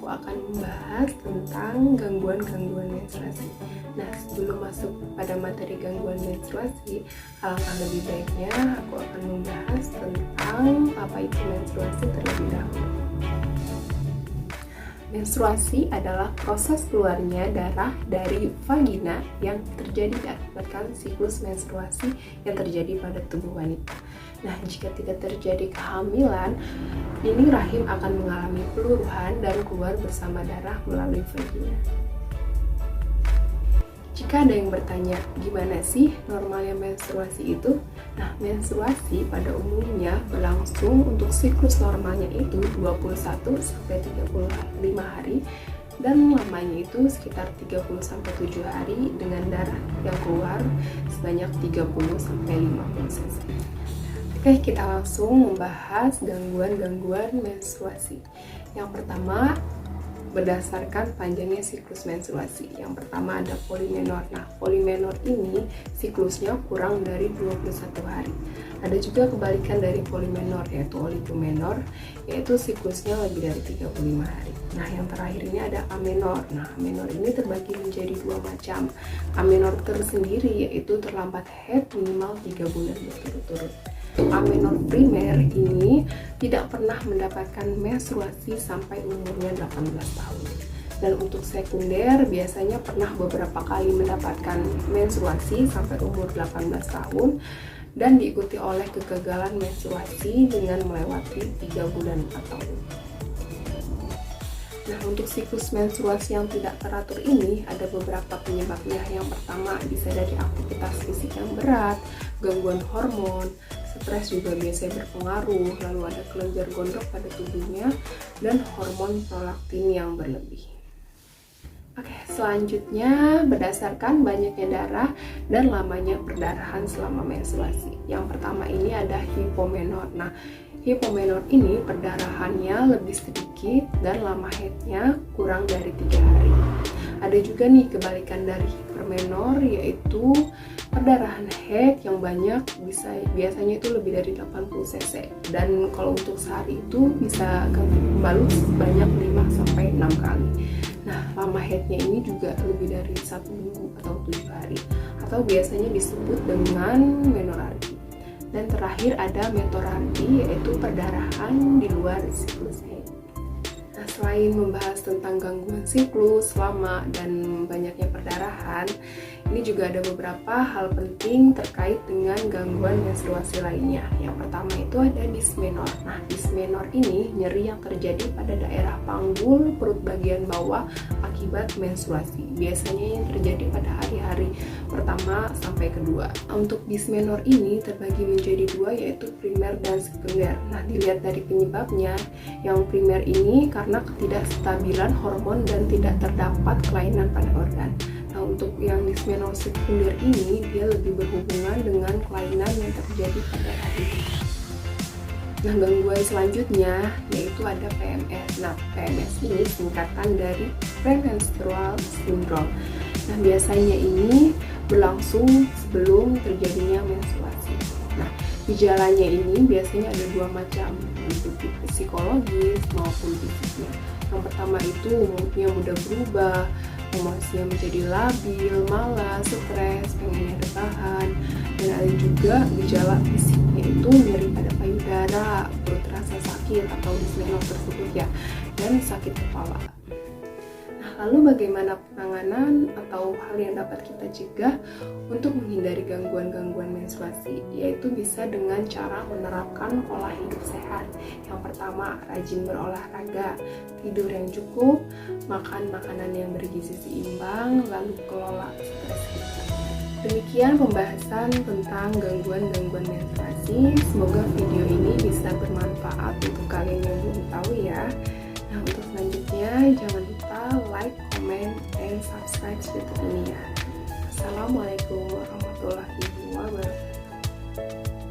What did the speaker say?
aku akan membahas tentang gangguan-gangguan menstruasi. Nah, sebelum masuk pada materi gangguan menstruasi, alangkah lebih baiknya aku akan membahas tentang apa itu menstruasi terlebih dahulu. Menstruasi adalah proses keluarnya darah dari vagina yang terjadi akibat siklus menstruasi yang terjadi pada tubuh wanita. Nah, jika tidak terjadi kehamilan, ini rahim akan mengalami peluruhan dan keluar bersama darah melalui vagina. Jika ada yang bertanya, gimana sih normalnya menstruasi itu? Nah, menstruasi pada umumnya berlangsung untuk siklus normalnya itu 21-35 hari dan lamanya itu sekitar 30-7 hari dengan darah yang keluar sebanyak 30-50 cc. Oke, kita langsung membahas gangguan-gangguan menstruasi. Yang pertama, berdasarkan panjangnya siklus menstruasi. Yang pertama ada polimenor. Nah, polimenor ini siklusnya kurang dari 21 hari. Ada juga kebalikan dari polimenor, yaitu oligomenor, yaitu siklusnya lebih dari 35 hari. Nah, yang terakhir ini ada amenor. Nah, amenor ini terbagi menjadi dua macam. Amenor tersendiri yaitu terlambat haid minimal 3 bulan berturut-turut. Amenor primer ini tidak pernah mendapatkan menstruasi sampai umurnya 18 tahun. Dan untuk sekunder biasanya pernah beberapa kali mendapatkan menstruasi sampai umur 18 tahun dan diikuti oleh kegagalan menstruasi dengan melewati 3 bulan atau tahun. Nah, untuk siklus menstruasi yang tidak teratur ini ada beberapa penyebabnya. Yang pertama bisa dari aktivitas fisik yang berat, gangguan hormon, stres juga biasanya berpengaruh, lalu ada kelenjar gondok pada tubuhnya, dan hormon prolaktin yang berlebih. Oke, selanjutnya berdasarkan banyaknya darah dan lamanya perdarahan selama menstruasi. Yang pertama ini ada hipomenor. Nah, hipomenor ini perdarahannya lebih sedikit dan lama haidnya kurang dari 3 hari. Ada juga nih kebalikan dari hipermenor, yaitu perdarahan haid yang banyak biasanya itu lebih dari 80 cc, dan kalau untuk sehari itu bisa membalut sebanyak 5-6 kali. Nah, lama haidnya ini juga lebih dari 1 minggu atau 7 hari, atau biasanya disebut dengan menorargi. Dan terakhir ada metorargi, yaitu perdarahan di luar siklus haid. Nah, selain membahas tentang gangguan siklus, lama, dan banyaknya perdarahan, ini juga ada beberapa hal penting terkait dengan gangguan menstruasi lainnya. Yang pertama itu ada dismenor. Nah, dismenor ini nyeri yang terjadi pada daerah panggul perut bagian bawah akibat menstruasi. Biasanya yang terjadi pada hari-hari pertama sampai kedua. Untuk dismenor ini terbagi menjadi dua, yaitu primer dan sekunder. Nah, dilihat dari penyebabnya, yang primer ini karena ketidakstabilan hormon dan tidak terdapat kelainan pada organ. Nah, untuk yang dismenor sekunder ini dia lebih berhubungan dengan kelainan yang terjadi pada rahim. Nah, gangguan selanjutnya yaitu ada PMS. Nah, PMS ini singkatan dari premenstrual syndrome. Nah, biasanya ini berlangsung sebelum terjadinya menstruasi. Nah, gejalanya ini biasanya ada dua macam, yaitu psikologis maupun fisiknya. Yang pertama itu moodnya mudah berubah, emosinya menjadi labil, malas, stres, pengennya rebahan, dan ada juga gejala fisiknya itu nyeri pada payudara, perut terasa sakit atau dismenor tersebut ya, dan sakit kepala. Nah, lalu bagaimana penanganan atau hal yang dapat kita cegah untuk menghindari gangguan-gangguan menstruasi? Yaitu bisa dengan cara menerapkan pola hidup sehat. Yang pertama, rajin berolahraga, tidur yang cukup, makan makanan yang bergizi seimbang, lalu kelola stres kita. Demikian pembahasan tentang gangguan-gangguan menstruasi. Semoga video ini bisa bermanfaat untuk kalian yang belum tahu ya. Nah, untuk selanjutnya jangan lupa like, comment, and subscribe YouTube ini ya. Assalamualaikum warahmatullahi wabarakatuh.